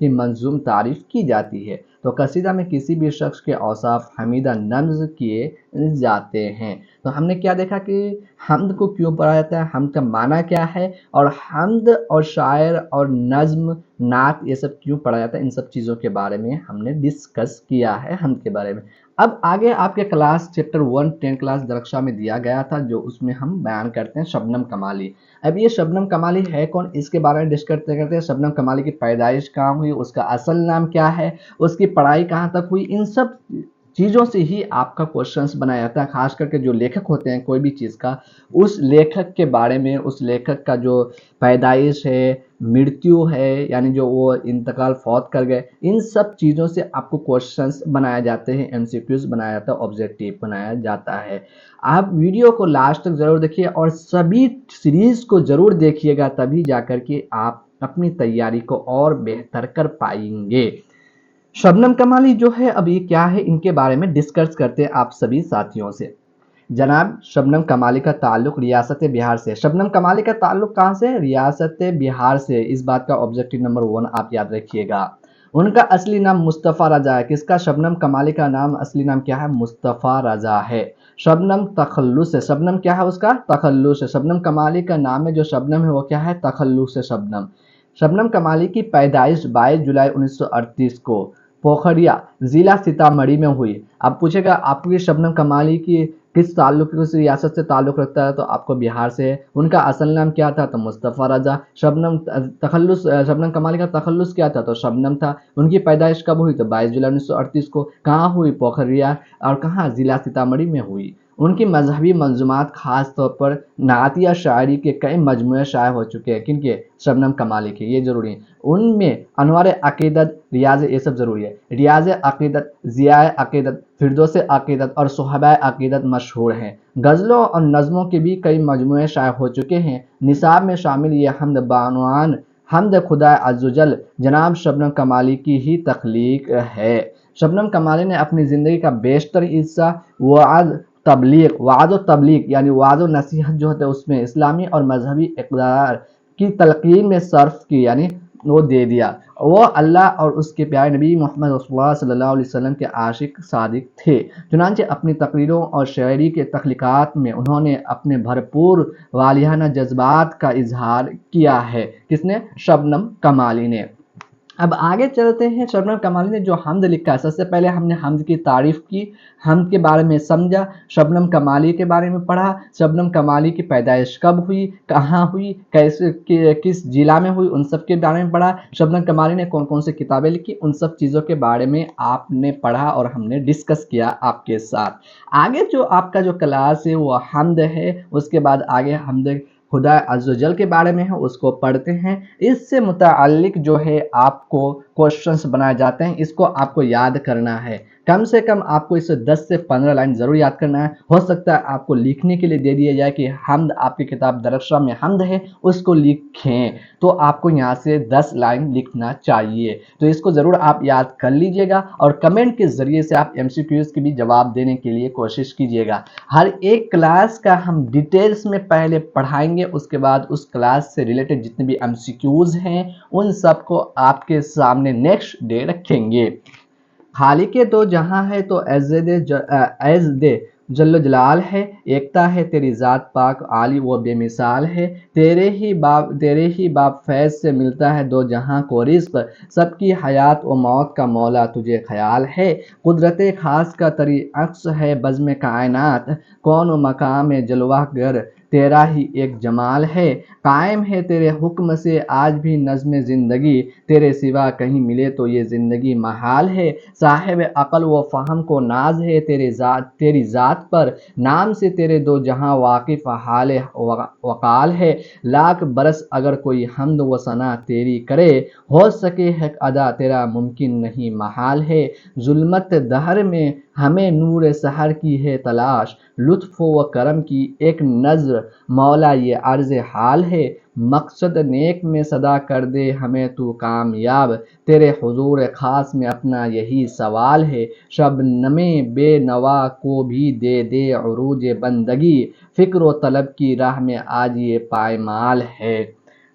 کی منظوم تعریف کی جاتی ہے۔ تو قصیدہ میں کسی بھی شخص کے اوصاف حمیدہ نمز کیے جاتے ہیں۔ تو ہم نے کیا دیکھا کہ حمد کو کیوں پڑھا جاتا ہے، حمد کا معنی کیا ہے، اور حمد اور شاعر اور نظم نعت یہ سب کیوں پڑھا جاتا ہے، ان سب چیزوں کے بارے میں ہم نے ڈسکس کیا ہے حمد کے بارے میں۔ اب آگے آپ کے کلاس چیپٹر 1 10 کلاس درخشاں میں دیا گیا تھا، جو اس میں ہم بیان کرتے ہیں شبنم کمالی۔ اب یہ شبنم کمالی ہے کون، اس کے بارے میں ڈسکس کرتے ہیں۔ شبنم کمالی کی پیدائش کہاں ہوئی، اس کا اصل نام کیا ہے، اس کی پڑھائی کہاں تک ہوئی، ان سب چیزوں سے ہی آپ کا کوشچنس بنایا جاتا ہے۔ خاص کر کے جو لیکھک ہوتے ہیں کوئی بھی چیز کا، اس لیکھک کے بارے میں، اس لیکھک کا جو پیدائش ہے، مرتیو ہے، یعنی جو وہ انتقال فوت کر گئے، ان سب چیزوں سے آپ کو کوشچنس بنائے جاتے ہیں، ایم سی کیوز بنایا جاتا ہے، آبجیکٹیو بنایا جاتا ہے۔ آپ ویڈیو کو لاسٹ تک ضرور دیکھیے اور سبھی سیریز کو ضرور دیکھیے گا، تبھی جا کر کے آپ اپنی تیاری کو اور بہتر کر پائیں گے۔ شبنم کمالی جو ہے اب یہ کیا ہے، ان کے بارے میں ڈسکس کرتے ہیں آپ سبھی ساتھیوں سے۔ جناب شبنم کمالی کا تعلق ریاست بہار سے۔ شبنم کمالی کا تعلق کہاں سے، ریاست بہار سے۔ اس بات کا آبجیکٹیو نمبر 1 آپ یاد رکھیے گا۔ ان کا اصلی نام مصطفیٰ رضا ہے۔ کس کا، شبنم کمالی کا نام اصلی نام کیا ہے، مصطفیٰ رضا ہے۔ شبنم تخلص ہے، شبنم کیا ہے، اس کا تخلص ہے۔ شبنم کمالی کا نام میں جو شبنم ہے وہ کیا ہے، تخلص ہے شبنم۔ شبنم کمالی کی پیدائش 22 جولائی 1938 کو پوکھریا ضلع سیتامڑھی میں ہوئی۔ اب پوچھے گا آپ کو شبنم کمالی کی کس تعلق، کس ریاست سے تعلق رکھتا ہے، تو آپ کو بہار سے ہے۔ ان کا اصل نام کیا تھا، تو مصطفیٰ رضا۔ شبنم کمالی کا تخلص کیا تھا، تو شبنم تھا۔ ان کی پیدائش کب ہوئی، تو 22 جولائی 1938 کو۔ کہاں ہوئی، پوکھریا، اور کہاں، ضلع سیتامڑھی میں ہوئی۔ ان کی مذہبی منظومات، خاص طور پر نعتیہ شاعری کے کئی مجموعے شائع ہو چکے ہیں۔ کن کے، شبنم کمالی کے، یہ ضروری ہے۔ ان میں انوار عقیدت، ریاض، یہ سب ضروری ہے۔ ریاض عقیدت، ضیاء عقیدت، فردوس عقیدت اور صحبۂ عقیدت مشہور ہیں۔ غزلوں اور نظموں کے بھی کئی مجموعے شائع ہو چکے ہیں۔ نصاب میں شامل یہ حمد بعنوان حمد خدا عزوجل جناب شبنم کمالی کی ہی تخلیق ہے۔ شبنم کمالی نے اپنی زندگی کا بیشتر حصہ وعظ و تبلیغ یعنی وعظ و نصیحت جو ہوتے ہیں اس میں اسلامی اور مذہبی اقدار کی تلقین میں صرف کی، یعنی وہ دے دیا۔ وہ اللہ اور اس کے پیارے نبی محمد رسول اللہ صلی اللہ علیہ وسلم کے عاشق صادق تھے۔ چنانچہ اپنی تقریروں اور شاعری کے تخلیقات میں انہوں نے اپنے بھرپور والہانہ جذبات کا اظہار کیا ہے۔ کس نے، شبنم کمالی نے۔ اب آگے چلتے ہیں، شبنم کمالی نے جو حمد لکھا ہے، سب سے پہلے ہم نے حمد کی تعریف کی، حمد کے بارے میں سمجھا، شبنم کمالی کے بارے میں پڑھا، شبنم کمالی کی پیدائش کب ہوئی، کہاں ہوئی، کس ضلع میں ہوئی، ان سب کے بارے میں پڑھا، شبنم کمالی نے کون کون سے کتابیں لکھی، ان سب چیزوں کے بارے میں آپ نے پڑھا اور ہم نے ڈسکس کیا آپ کے ساتھ۔ آگے جو آپ کا جو کلاس ہے وہ حمد ہے، اس کے بعد آگے حمد خدا عزوجل کے بارے میں ہے، اس کو پڑھتے ہیں۔ اس سے متعلق جو ہے آپ کو کوشچنس بنائے جاتے ہیں، اس کو آپ کو یاد کرنا ہے۔ کم سے کم آپ کو اس سے 10 سے 15 لائن ضرور یاد کرنا ہے۔ ہو سکتا ہے آپ کو لکھنے کے لیے دے دیا جائے کہ حمد، آپ کی کتاب درخشاں میں حمد ہے، اس کو لکھیں، تو آپ کو یہاں سے 10 لائن لکھنا چاہیے۔ تو اس کو ضرور آپ یاد کر لیجئے گا اور کمنٹ کے ذریعے سے آپ MCQs کے بھی جواب دینے کے لیے کوشش کیجئے گا۔ ہر ایک کلاس کا ہم ڈیٹیلز میں پہلے پڑھائیں گے، اس کے بعد اس کلاس سے ریلیٹڈ جتنے بھی MCQs ہیں ان سب کو آپ کے سامنے نیکسٹ ڈے رکھیں گے۔ خالق دو جہاں ہے تو ایز دے جل و جلال ہے، ایکتا ہے تیری ذات پاک عالی و بے مثال ہے، تیرے ہی باب فیض سے ملتا ہے دو جہاں کو رزق، سب کی حیات و موت کا مولا تجھے خیال ہے، قدرت خاص کا تری عکس ہے بزم کائنات، کون و مقام جلوہ گر تیرا ہی ایک جمال ہے، قائم ہے تیرے حکم سے آج بھی نظم زندگی، تیرے سوا کہیں ملے تو یہ زندگی محال ہے، صاحب عقل و فہم کو ناز ہے تیری ذات پر، نام سے تیرے دو جہاں واقف حال وقال ہے، لاکھ برس اگر کوئی حمد و ثنا تیری کرے، ہو سکے حق ادا تیرا ممکن نہیں محال ہے، ظلمت دہر میں ہمیں نور سحر کی ہے تلاش، لطف و کرم کی ایک نظر مولا یہ عرض حال ہے، مقصد نیک میں صدا کر دے ہمیں تو کامیاب، تیرے حضور خاص میں اپنا یہی سوال ہے، شبنم بے نوا کو بھی دے دے عروج بندگی، فکر و طلب کی راہ میں آج یہ پائمال ہے۔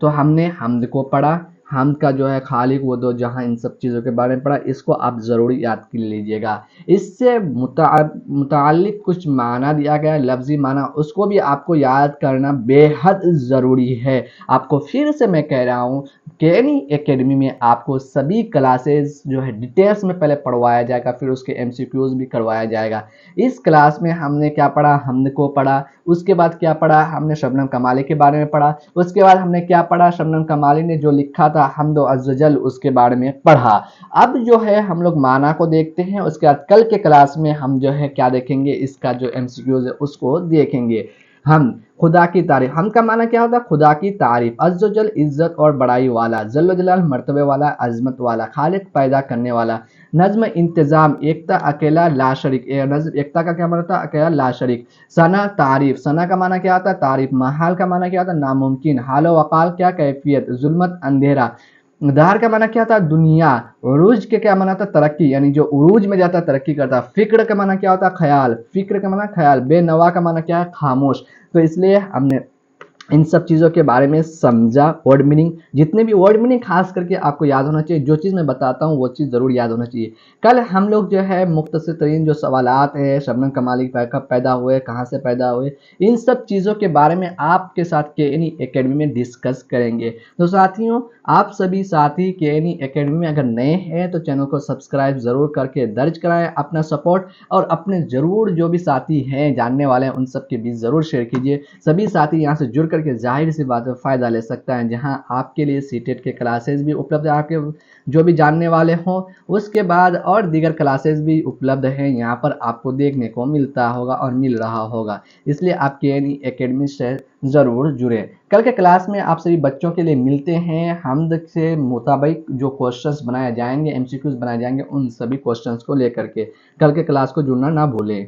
تو ہم نے حمد کو پڑھا، حمد کا جو ہے خالق و دو جہاں، ان سب چیزوں کے بارے میں پڑھا، اس کو آپ ضرور یاد کر لیجئے گا۔ اس سے متعلق کچھ معنی دیا گیا ہے، لفظی معنی، اس کو بھی آپ کو یاد کرنا بے حد ضروری ہے۔ آپ کو پھر سے میں کہہ رہا ہوں کہ اکیڈمی میں آپ کو سبھی کلاسز جو ہے ڈیٹیلز میں پہلے پڑھوایا جائے گا، پھر اس کے MCQs بھی کروایا جائے گا۔ اس کلاس میں ہم نے کیا پڑھا؟ حمد کو پڑھا، اس کے بعد کیا پڑھا؟ ہم نے شبنم کمالی کے بارے میں پڑھا، اس کے بعد ہم نے کیا پڑھا؟ شبنم کمالی نے جو لکھا تھا حمد و عز و جل، اس کے بارے میں پڑھا۔ اب جو ہے ہم لوگ معنی کو دیکھتے ہیں، اس کے بعد کل کے کلاس میں ہم جو ہے کیا دیکھیں گے؟ اس کا جو MCQs ہے اس کو دیکھیں گے۔ ہم خدا کی تعریف، ہم کا معنی کیا ہوتا ہے؟ خدا کی تعریف، عز و جل عزت اور بڑائی والا، جل و جلال مرتبے والا، عظمت والا، خالق پیدا کرنے والا، نظم انتظام، ایکتا اکیلا لا شریک، نظم ایکتا کا کیا معنی ہوتا ہے؟ اکیلا لا شریک۔ ثنا تعریف، ثنا کا معنی کیا ہوتا ہے؟ تعریف۔ محال کا معنی کیا ہوتا ہے؟ ناممکن۔ حال و وقال کیا؟ کیفیت۔ ظلمت اندھیرا۔ دہر کا معنی کیا ہوتا ہے؟ دنیا۔ عروج کے کیا معنی ہوتا ہے؟ ترقی، یعنی جو عروج میں جاتا ہے ترقی کرتا ہے۔ فکر کا معنی کیا ہوتا ہے؟ خیال۔ فکر کا معنی خیال۔ بے نوا کا معنی کیا ہے؟ خاموش۔ تو اس لیے ہم نے ان سب چیزوں کے بارے میں سمجھا، ورڈ میننگ، جتنے بھی ورڈ میننگ خاص کر کے آپ کو یاد ہونا چاہیے، جو چیز میں بتاتا ہوں وہ چیز ضرور یاد ہونا چاہیے۔ کل ہم لوگ جو ہے مختصر ترین جو سوالات ہیں، شبنم کمالی کب پیدا ہوئے، کہاں سے پیدا ہوئے، ان سب چیزوں کے بارے میں آپ کے ساتھ KNE اکیڈمی میں ڈسکس کریں گے۔ تو ساتھیوں، آپ سبھی ساتھی KNE اکیڈمی میں اگر نئے ہیں تو چینل کو سبسکرائب ضرور کر کے درج کرائیں اپنا سپورٹ، اور اپنے ضرور جو بھی ساتھی ہیں جاننے والے ہیں ان سب کے بیچ ضرور شیئر کیجئے۔ سبھی ساتھی یہاں سے جڑ کر کے ظاہر سی بات ہے فائدہ لے سکتا ہے، جہاں آپ کے لیے CTET کے کلاسز بھی اپلبدھ ہیں، آپ کے جو بھی جاننے والے ہوں، اس کے بعد اور دیگر کلاسز بھی اپلبدھ ہیں، یہاں پر آپ کو دیکھنے کو ملتا ہوگا اور مل رہا ہوگا۔ اس لیے آپ KNE اکیڈمی سے ضرور جڑیں۔ کل کے کلاس میں آپ سبھی بچوں کے لیے ملتے ہیں، حمد سے مطابق جو کوشچنز بنائے جائیں گے، MCQs بنائے جائیں گے، ان سبھی کوشچنز کو لے کر کے کل کے کلاس کو جڑنا نہ بھولیں۔